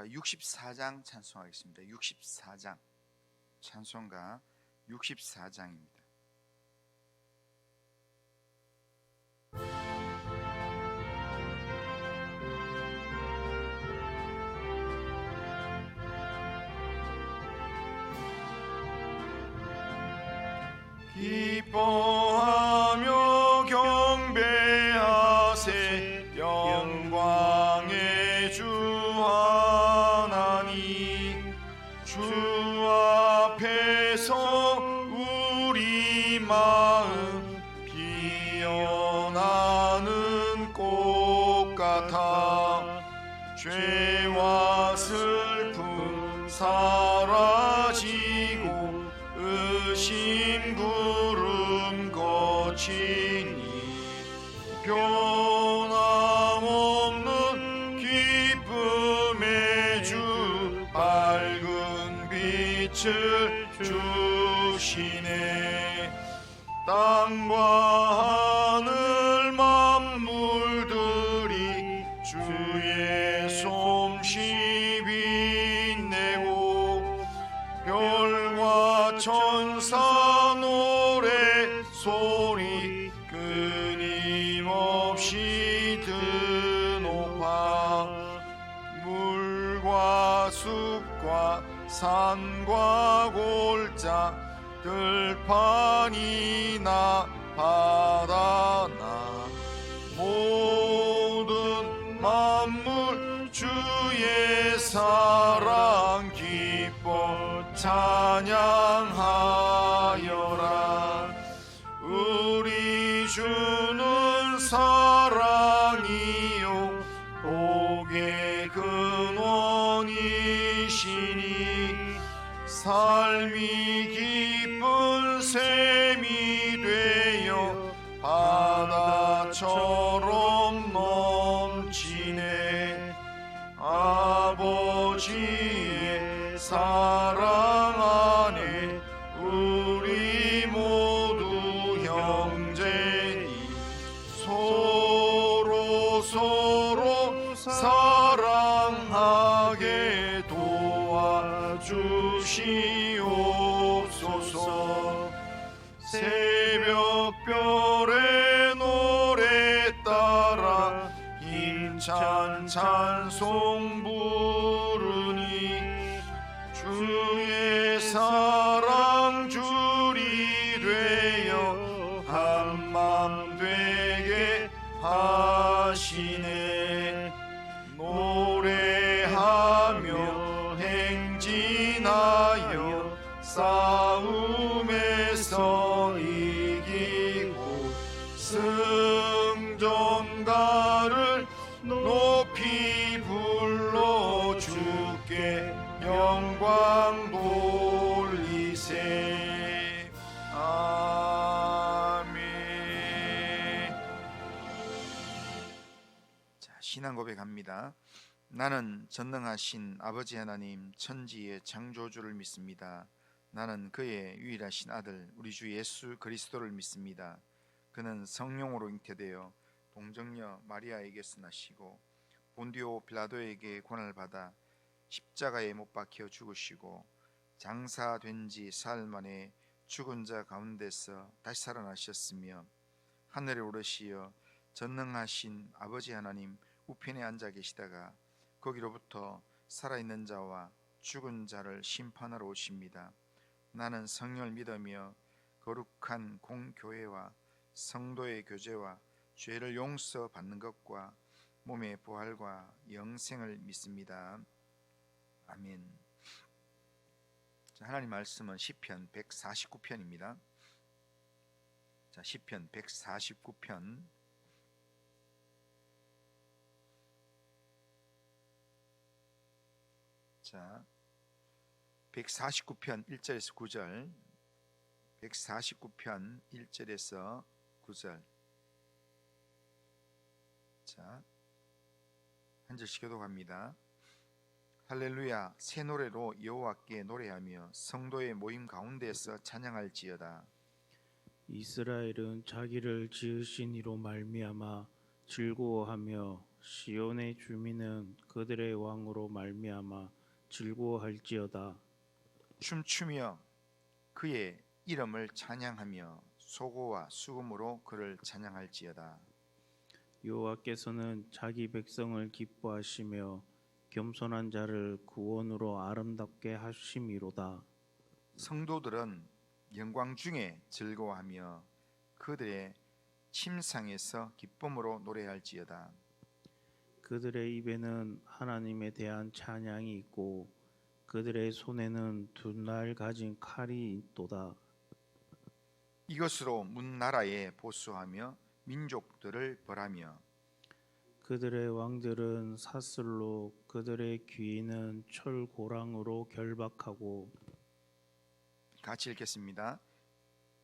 64장 찬송하겠습니다. 64장 찬송가 64장입니다. 기뻐하며 경배하세 영광의 주 하나님 주 앞에서 우리 마음 피어나는 꽃 같아 죄와 슬픔 사라지고 의심 구름 거치니 변함없는 기쁨의 주 밝은 빛을 주시네. 땅과 하늘 만물들이 주의 솜씨 빛내고 별과 천사 노래 소리 끊임없이 드높아 물과 숲과 산과 골짜 들판이나 바다나 모든 만물 주의 사랑 기뻐 찬양하여라. 우리 주는 사랑이요 복의 근원이시니 삶이 기쁜 샘이 되어 바다처럼 넘치네. 아버지의 사랑 안에 우리 모두 형제니 서로 사랑하게 도와주시옵소서. 새벽별의 노래 따라 힘찬 찬송 부르니 주의 사랑 줄이 되어 한맘 되게 하시네. 노래하며 행진하여 싸움에서 이기고 승전가를 높이 불러 주께 영광 돌리세. 아멘. 자, 신앙 고백합니다. 나는 전능하신 아버지 하나님 천지의 창조주를 믿습니다. 나는 그의 유일하신 아들 우리 주 예수 그리스도를 믿습니다. 그는 성령으로 잉태되어 동정녀 마리아에게서 나시고 본디오 빌라도에게 고난을 받아 십자가에 못 박혀 죽으시고 장사된 지 사흘 만에 죽은 자 가운데서 다시 살아나셨으며 하늘에 오르시어 전능하신 아버지 하나님 우편에 앉아 계시다가 거기로부터 살아있는 자와 죽은 자를 심판하러 오십니다. 나는 성령을 믿으며 거룩한 공교회와 성도의 교제와 죄를 용서받는 것과 몸의 부활과 영생을 믿습니다. 아멘. 자, 하나님 말씀은 시편 149편입니다. 자, 시편 149편 자, 149편 1절에서 9절 149편 1절에서 9절 자, 한 절씩 교독합니다. 할렐루야. 새 노래로 여호와께 노래하며 성도의 모임 가운데서 찬양할지어다. 이스라엘은 자기를 지으신 이로 말미암아 즐거워하며 시온의 주민은 그들의 왕으로 말미암아 즐거워할지어다. 춤추며 그의 이름을 찬양하며 소고와 수금으로 그를 찬양할지어다. 여호와께서는 자기 백성을 기뻐하시며 겸손한 자를 구원으로 아름답게 하심이로다. 성도들은 영광 중에 즐거워하며 그들의 침상에서 기쁨으로 노래할지어다. 그들의 입에는 하나님에 대한 찬양이 있고 그들의 손에는 두 날 가진 칼이 있도다. 이것으로 문 나라에 보수하며 민족들을 벌하며 그들의 왕들은 사슬로 그들의 귀인은 철고랑으로 결박하고 같이 읽겠습니다.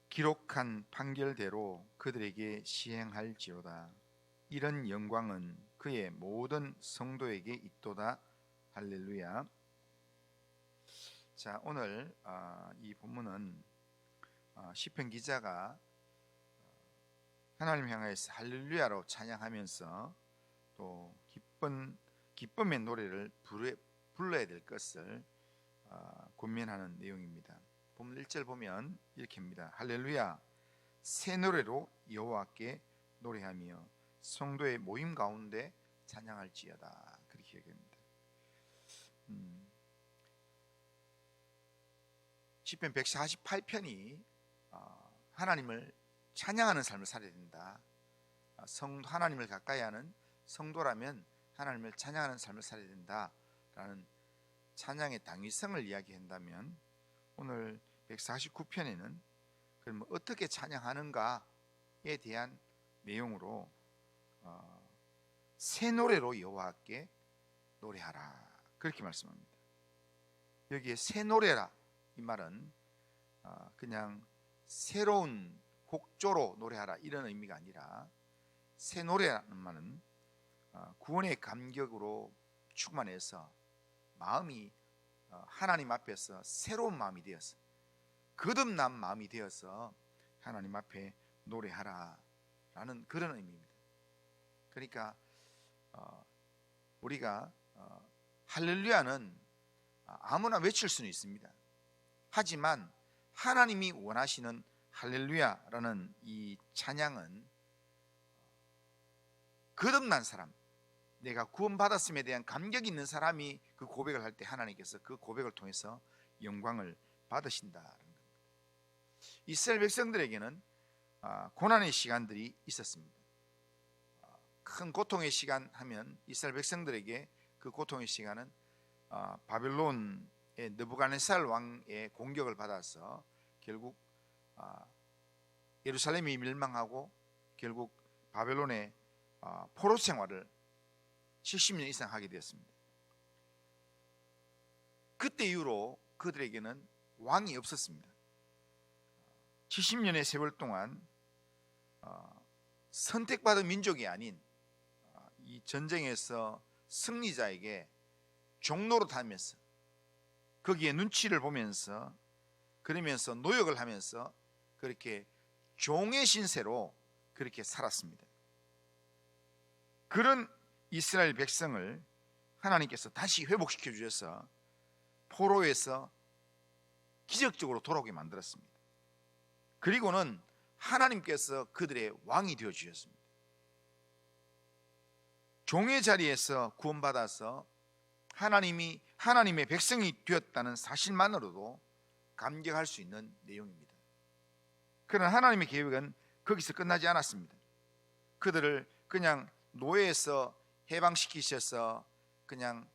기록한 판결대로 그들에게 시행할지로다. 이런 영광은 그의 모든 성도에게 있도다. 할렐루야. 자, 오늘 이 본문은 시편 기자가 하나님 향하여서 할렐루야로 찬양하면서 또 기쁨의 노래를 불러야 될 것을 권면하는 내용입니다. 본문 1절 보면 이렇게입니다. 할렐루야, 새 노래로 여호와께 노래하며 성도의 모임 가운데 찬양할지어다. 그렇게 얘기합니다. 시편 148편이 하나님을 찬양하는 삶을 살아야 된다. 하나님을 가까이 하는 성도라면 하나님을 찬양하는 삶을 살아야 된다라는 찬양의 당위성을 이야기한다면, 오늘 149편에는 그럼 어떻게 찬양하는가에 대한 내용으로 새 노래로 여호와께 노래하라, 그렇게 말씀합니다. 여기에 새 노래라, 이 말은 그냥 새로운 곡조로 노래하라 이런 의미가 아니라, 새 노래라는 말은 구원의 감격으로 충만해서 마음이 하나님 앞에서 새로운 마음이 되어서, 거듭난 마음이 되어서 하나님 앞에 노래하라라는 그런 의미입니다. 그러니까 우리가 할렐루야는 아무나 외칠 수는 있습니다. 하지만 하나님이 원하시는 할렐루야라는 이 찬양은 거듭난 사람, 내가 구원받았음에 대한 감격이 있는 사람이 그 고백을 할 때 하나님께서 그 고백을 통해서 영광을 받으신다는 겁니다. 이스라엘 백성들에게는 고난의 시간들이 있었습니다. 큰 고통의 시간 하면 이스라엘 백성들에게 그 고통의 시간은 바벨론의 느부갓네살 왕의 공격을 받아서 결국 예루살렘이 멸망하고 결국 바벨론의 포로 생활을 70년 이상 하게 되었습니다. 그때 이후로 그들에게는 왕이 없었습니다. 70년의 세월 동안 선택받은 민족이 아닌 이 전쟁에서 승리자에게 종로로 다니면서 거기에 눈치를 보면서, 그러면서 노역을 하면서 그렇게 종의 신세로 그렇게 살았습니다. 그런 이스라엘 백성을 하나님께서 다시 회복시켜 주셔서 포로에서 기적적으로 돌아오게 만들었습니다. 그리고는 하나님께서 그들의 왕이 되어 주셨습니다. 종의 자리에서 구원받아서 하나님의 백성이 되었다는 사실만으로도 감격할 수 있는 내용입니다. 그러나 하나님의 계획은 거기서 끝나지 않았습니다. 그들을 그냥 노예에서 해방시키셔서 그냥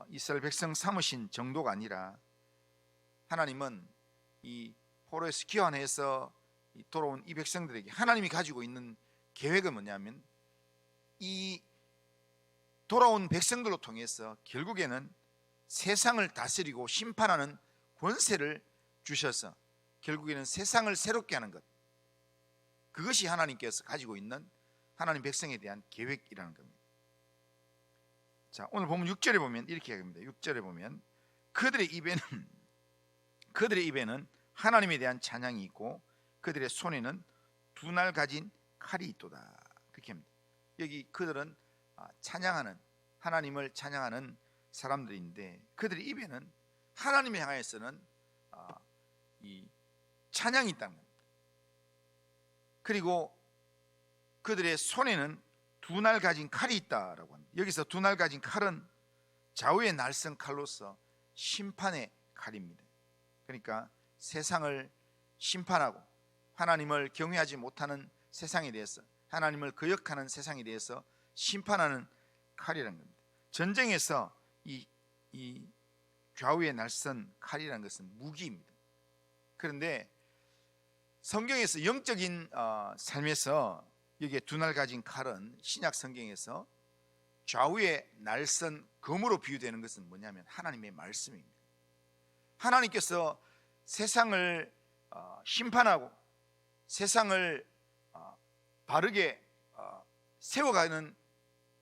이스라엘 백성 삼으신 정도가 아니라, 하나님은 이 포로에서 귀환해서 돌아온 이 백성들에게 하나님이 가지고 있는 계획은 뭐냐면, 이 돌아온 백성들로 통해서 결국에는 세상을 다스리고 심판하는 권세를 주셔서 결국에는 세상을 새롭게 하는 것, 그것이 하나님께서 가지고 있는 하나님 백성에 대한 계획이라는 겁니다. 자, 오늘 보면 6절에 보면 이렇게 얘기합니다. 6절에 보면 그들의 입에는 하나님에 대한 찬양이 있고 그들의 손에는 두 날 가진 칼이 있도다, 그렇게 합니다. 여기 그들은 찬양하는, 하나님을 찬양하는 사람들인데, 그들의 입에는 하나님을 향해서는 이 찬양이 있다는 겁니다. 그리고 그들의 손에는 두 날 가진 칼이 있다라고 합니다. 여기서 두 날 가진 칼은 좌우의 날선 칼로서 심판의 칼입니다. 그러니까 세상을 심판하고 하나님을 경외하지 못하는 세상에 대해서, 하나님을 거역하는 세상에 대해서 심판하는 칼이라는 겁니다. 전쟁에서 이 좌우의 날선 칼이라는 것은 무기입니다. 그런데 성경에서 영적인 삶에서 여기에 두 날 가진 칼은 신약 성경에서 좌우의 날선 검으로 비유되는 것은 뭐냐면 하나님의 말씀입니다. 하나님께서 세상을 심판하고 세상을 바르게 세워가는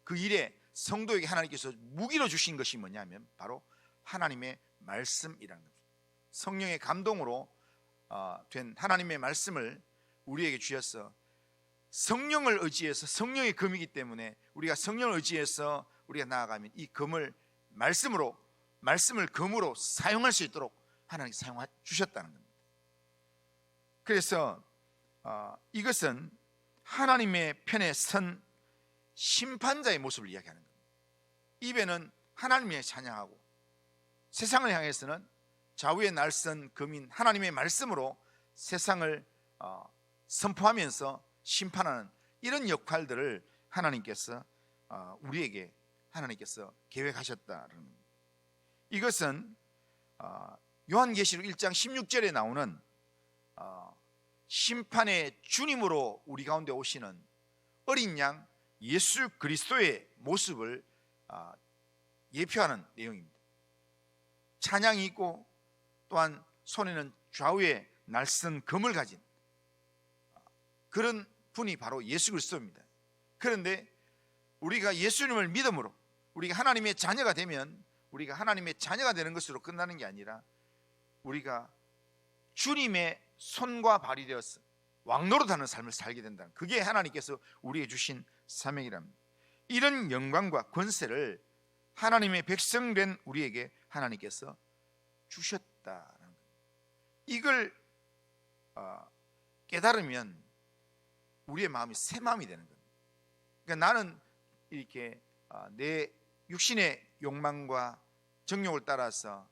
그 일에 성도에게 하나님께서 무기로 주신 것이 뭐냐면 바로 하나님의 말씀이라는 겁니다. 성령의 감동으로 된 하나님의 말씀을 우리에게 주셔서 성령을 의지해서, 성령의 검이기 때문에 우리가 성령을 의지해서 우리가 나아가면 이 검을 말씀을 검으로 사용할 수 있도록 하나님께 사용해 주셨다는 겁니다. 그래서 이것은 하나님의 편에 선 심판자의 모습을 이야기하는 겁니다. 입에는 하나님의 찬양하고 세상을 향해서는 좌우의 날선 검인 하나님의 말씀으로 세상을 선포하면서 심판하는 이런 역할들을 하나님께서 우리에게 하나님께서 계획하셨다는 겁니다. 이것은 요한계시록 1장 16절에 나오는 심판의 주님으로 우리 가운데 오시는 어린 양 예수 그리스도의 모습을 예표하는 내용입니다. 찬양이 있고 또한 손에는 좌우에 날선 검을 가진 그런 분이 바로 예수 그리스도입니다. 그런데 우리가 예수님을 믿음으로 우리가 하나님의 자녀가 되면 우리가 하나님의 자녀가 되는 것으로 끝나는 게 아니라 우리가 주님의 손과 발이 되어서 왕노릇하는 삶을 살게 된다. 그게 하나님께서 우리에게 주신 사명이랍니다. 이런 영광과 권세를 하나님의 백성된 우리에게 하나님께서 주셨다는 겁니다. 이걸 깨달으면 우리의 마음이 새 마음이 되는 겁니다. 그러니까 나는 이렇게 내 육신의 욕망과 정욕을 따라서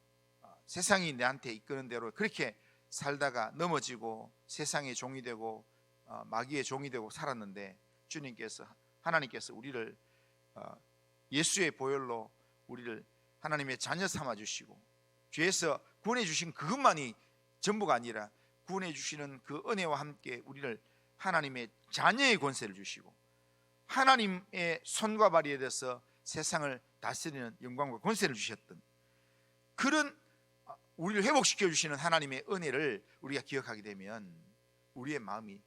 세상이 내한테 이끄는 대로 그렇게 살다가 넘어지고 세상의 종이 되고 마귀의 종이 되고 살았는데 주님께서 하나님께서 우리를 예수의 보혈로 우리를 하나님의 자녀 삼아 주시고 죄에서 구원해 주신 그것만이 전부가 아니라 구원해 주시는 그 은혜와 함께 우리를 하나님의 자녀의 권세를 주시고 하나님의 손과 발에 대해서 세상을 다스리는 영광과 권세를 주셨던 그런 우리를 회복시켜 주시는 하나님의 은혜를 우리가 기억하게 되면 우리의 마음이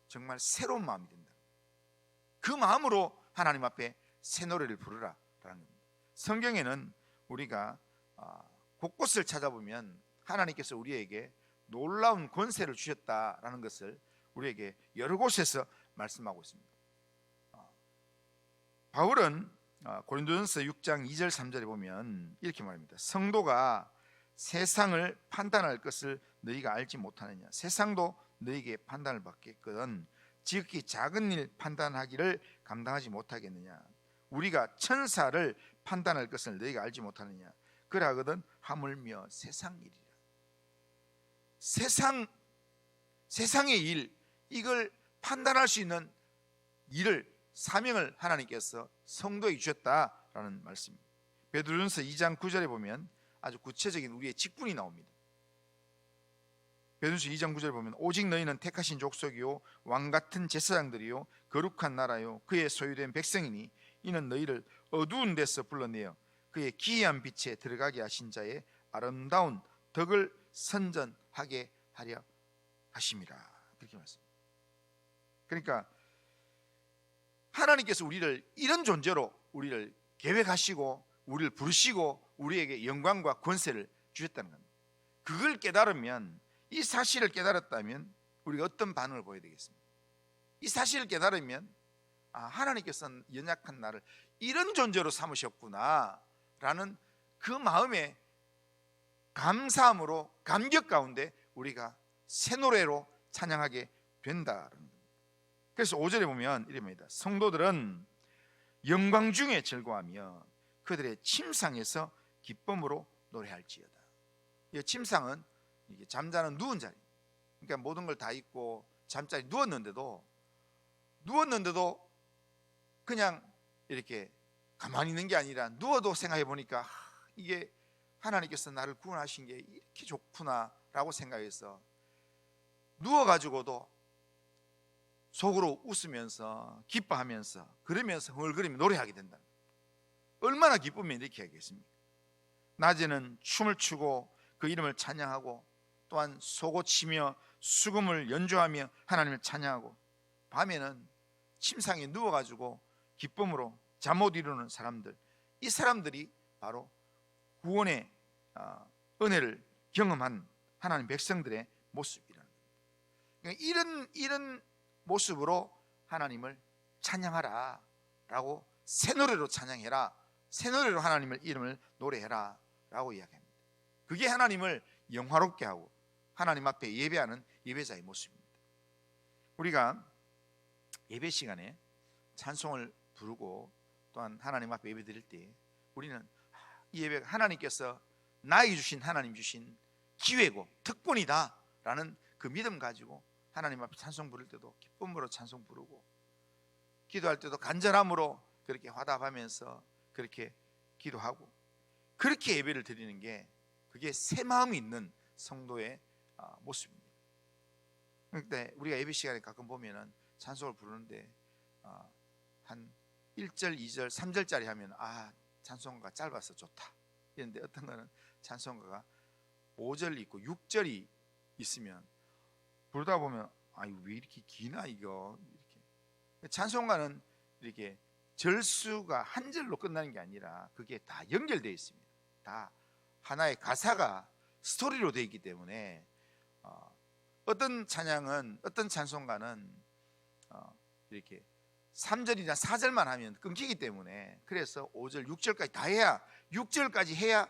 정말 새로운 마음이 된다. 그 마음으로 하나님 앞에 새 노래를 부르라 라는 겁니다. 성경에는 우리가 곳곳을 찾아보면 하나님께서 우리에게 놀라운 권세를 주셨다라는 것을 우리에게 여러 곳에서 말씀하고 있습니다. 바울은 고린도전서 6장 2절 3절에 보면 이렇게 말합니다. 성도가 세상을 판단할 것을 너희가 알지 못하느냐. 세상도 너희에게 판단을 받겠거든 지극히 작은 일 판단하기를 감당하지 못하겠느냐. 우리가 천사를 판단할 것을 너희가 알지 못하느냐. 그러하거든 하물며 세상 일이라. 세상의 일, 이걸 판단할 수 있는 일을, 사명을 하나님께서 성도에게 주셨다라는 말씀입니다. 베드로전서 2장 9절에 보면 아주 구체적인 우리의 직분이 나옵니다. 베드로전서 2장 9절에 보면 오직 너희는 택하신 족속이요 왕같은 제사장들이요 거룩한 나라요 그의 소유된 백성이니 이는 너희를 어두운 데서 불러내어 그의 기이한 빛에 들어가게 하신 자의 아름다운 덕을 선전하게 하려 하심이라. 그렇게 말씀합니다. 그러니까 하나님께서 우리를 이런 존재로 우리를 계획하시고 우리를 부르시고 우리에게 영광과 권세를 주셨다는 겁니다. 그걸 깨달으면, 이 사실을 깨달았다면 우리가 어떤 반응을 보여야 되겠습니까? 이 사실을 깨달으면 하나님께서는 연약한 나를 이런 존재로 삼으셨구나라는 그 마음의 감사함으로 감격 가운데 우리가 새 노래로 찬양하게 된다는 겁니다. 그래서 5절에 보면 이럽니다. 성도들은 영광 중에 즐거워하며 그들의 침상에서 기쁨으로 노래할지어다. 이 침상은 이게 잠자는 누운 자리. 그러니까 모든 걸 다 잊고 잠자리 누웠는데도 그냥 이렇게 가만히 있는 게 아니라 누워도 생각해 보니까 이게 하나님께서 나를 구원하신 게 이렇게 좋구나라고 생각해서 누워가지고도 속으로 웃으면서 기뻐하면서 그러면서 흥얼거리며 노래하게 된다. 얼마나 기쁘면 이렇게 하겠습니까? 낮에는 춤을 추고 그 이름을 찬양하고 또한 소고치며 수금을 연주하며 하나님을 찬양하고 밤에는 침상에 누워가지고 기쁨으로 잠 못 이루는 사람들, 이 사람들이 바로 구원의 은혜를 경험한 하나님 백성들의 모습이라는 겁니다. 그러니까 이런 모습으로 하나님을 찬양하라 라고 새 노래로 찬양해라, 새 노래로 하나님의 이름을 노래해라 라고 이야기합니다. 그게 하나님을 영화롭게 하고 하나님 앞에 예배하는 예배자의 모습입니다. 우리가 예배 시간에 찬송을 부르고 또한 하나님 앞에 예배 드릴 때 우리는 이 예배가 하나님께서 나에게 주신 하나님 주신 기회고 특권이다 라는 그 믿음 가지고 하나님 앞에 찬송 부를 때도 기쁨으로 찬송 부르고 기도할 때도 간절함으로 그렇게 화답하면서 그렇게 기도하고 그렇게 예배를 드리는 게 그게 새 마음이 있는 성도의 모습입니다. 그런데 우리가 예배 시간에 가끔 보면은 찬송을 부르는데 한 1절, 2절, 3절짜리 하면 찬송가가 짧아서 좋다 이런데 어떤 거는 찬송가가 5절 있고 6절이 있으면 부르다 보면 왜 이렇게 기나 이거 이렇게. 찬송가는 이렇게 절수가 한 절로 끝나는 게 아니라 그게 다 연결되어 있습니다. 다 하나의 가사가 스토리로 되어 있기 때문에 어떤 찬양은 어떤 찬송가는 이렇게 3절이나 4절만 하면 끊기기 때문에 그래서 5절, 6절까지 다 해야 6절까지 해야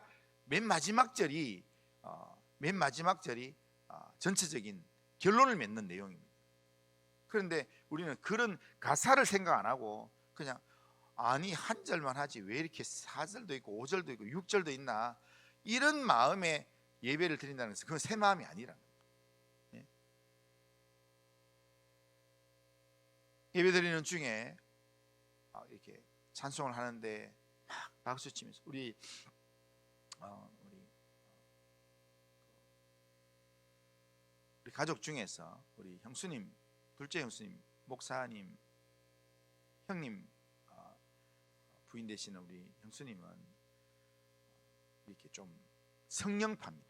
맨 마지막 절이 전체적인 결론을 맺는 내용입니다. 그런데 우리는 그런 가사를 생각 안 하고 그냥 한 절만 하지 왜 이렇게 4절도 있고 5절도 있고 6절도 있나 이런 마음에 예배를 드린다는 것은 그건 새 마음이 아니라는 거예요. 예배 드리는 중에 이렇게 찬송을 하는데 막 박수 치면서 우리 가족 중에서 우리 형수님, 둘째 형수님, 목사님, 형님 부인 되시는 우리 형수님은 이렇게 좀 성령파입니다.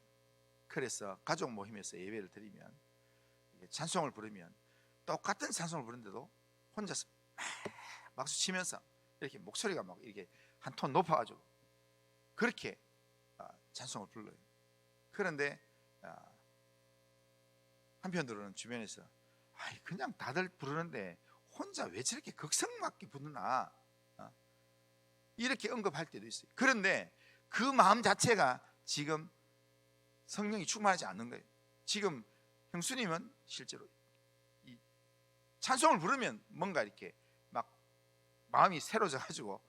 그래서 가족 모임에서 예배를 드리면 찬송을 부르면 똑같은 찬송을 부르는데도 혼자서 박수 치면서 이렇게 목소리가 막 이렇게 한 톤 높아가지고 그렇게 찬송을 불러요. 그런데 한편으로는 주변에서 그냥 다들 부르는데 혼자 왜 저렇게 극성맞게 부르나 이렇게 언급할 때도 있어요. 그런데 그 마음 자체가 지금 성령이 충만하지 않는 거예요. 지금 형수님은 실제로 이 찬송을 부르면 뭔가 이렇게 막 마음이 새로져가지고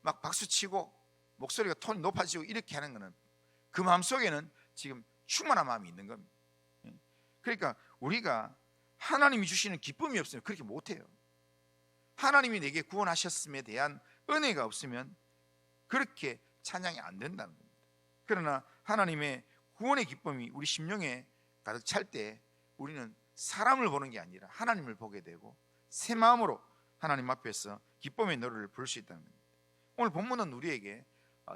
막 박수치고 목소리가 톤이 높아지고 이렇게 하는 거는 그 마음 속에는 지금 충만한 마음이 있는 겁니다. 그러니까 우리가 하나님이 주시는 기쁨이 없으면 그렇게 못해요. 하나님이 내게 구원하셨음에 대한 은혜가 없으면 그렇게 찬양이 안 된다는 겁니다. 그러나 하나님의 구원의 기쁨이 우리 심령에 가득 찰 때 우리는 사람을 보는 게 아니라 하나님을 보게 되고 새 마음으로 하나님 앞에서 기쁨의 노래를 부를 수 있다는 겁니다. 오늘 본문은 우리에게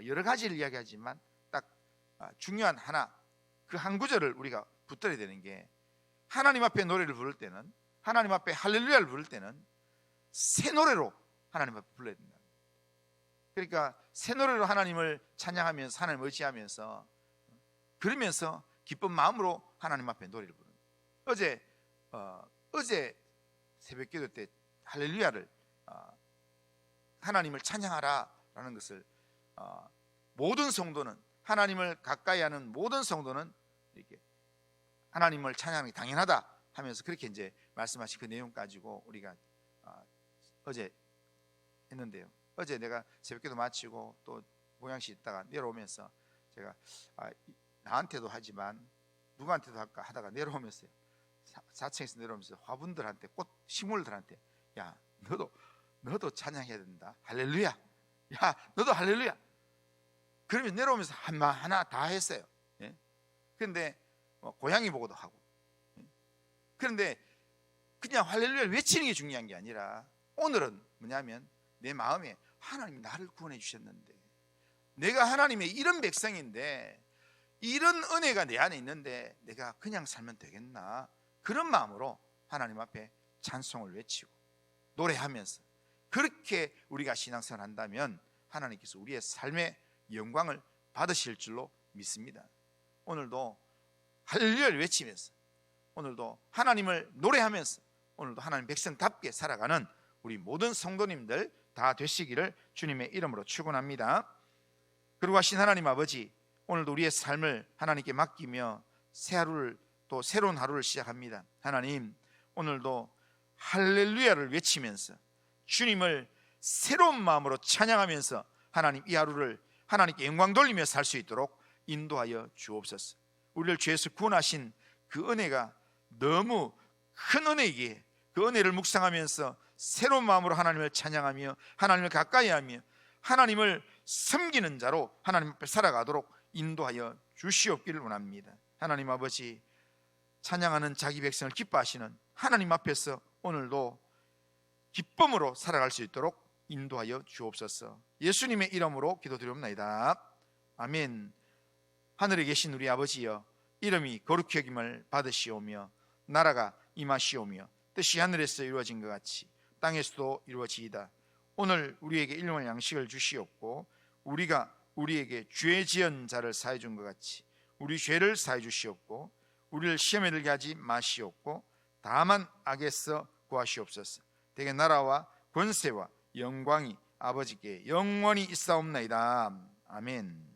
여러 가지를 이야기하지만 딱 중요한 그 한 구절을 우리가 붙들어야 되는 게 하나님 앞에 노래를 부를 때는 하나님 앞에 할렐루야를 부를 때는 새 노래로 하나님 앞에 불러야 된다. 그러니까 새 노래로 하나님을 찬양하면서 하나님을 의지하면서 그러면서 기쁜 마음으로 하나님 앞에 노래를 부르는 거예요. 어제 새벽기도 때 할렐루야를 하나님을 찬양하라라는 것을 모든 성도는, 하나님을 가까이 하는 모든 성도는 이렇게 하나님을 찬양하는 게 당연하다 하면서 그렇게 이제 말씀하신 그 내용 가지고 우리가 어제 했는데요. 어제 내가 새벽기도 마치고 또 모양실 있다가 내려오면서 제가 나한테도 하지만 누구한테도 할까 하다가 내려오면서요, 4층에서 내려오면서 화분들한테, 꽃 식물들한테, 야 너도 찬양해야 된다, 할렐루야, 야 너도 할렐루야. 그러면 내려오면서 하나 다 했어요. 예? 그런데 고양이 보고도 하고. 예? 그런데 그냥 할렐루야를 외치는 게 중요한 게 아니라 오늘은 뭐냐면 내 마음에 하나님이 나를 구원해 주셨는데, 내가 하나님의 이런 백성인데 이런 은혜가 내 안에 있는데 내가 그냥 살면 되겠나, 그런 마음으로 하나님 앞에 찬송을 외치고 노래하면서 그렇게 우리가 신앙생활을 한다면 하나님께서 우리의 삶의 영광을 받으실 줄로 믿습니다. 오늘도 할렐루야를 외치면서, 오늘도 하나님을 노래하면서, 오늘도 하나님 백성답게 살아가는 우리 모든 성도님들 다 되시기를 주님의 이름으로 축원합니다. 그리고 하신 하나님 아버지, 오늘도 우리의 삶을 하나님께 맡기며 새 하루를, 또 새로운 하루를 시작합니다. 하나님, 오늘도 할렐루야를 외치면서 주님을 새로운 마음으로 찬양하면서 하나님 이 하루를 하나님께 영광 돌리며 살 수 있도록 인도하여 주옵소서. 우리를 죄에서 구원하신 그 은혜가 너무 큰 은혜이기에 그 은혜를 묵상하면서 새로운 마음으로 하나님을 찬양하며 하나님을 가까이하며 하나님을 섬기는 자로 하나님 앞에 살아가도록 인도하여 주시옵기를 원합니다. 하나님 아버지, 찬양하는 자기 백성을 기뻐하시는 하나님 앞에서 오늘도 기쁨으로 살아갈 수 있도록 인도하여 주옵소서. 예수님의 이름으로 기도드리옵나이다. 아멘. 하늘에 계신 우리 아버지여, 이름이 거룩히 여김을 받으시오며 나라가 임하시오며 뜻이 하늘에서 이루어진 것 같이 땅에서도 이루어지이다. 오늘 우리에게 일용할 양식을 주시옵고 우리가 우리에게 죄 지은 자를 사해 준 것 같이 우리 죄를 사해 주시옵고 우리를 시험에 들게 하지 마시옵고 다만 악에서 구하시옵소서. 대개 나라와 권세와 영광이 아버지께 영원히 있사옵나이다. 아멘.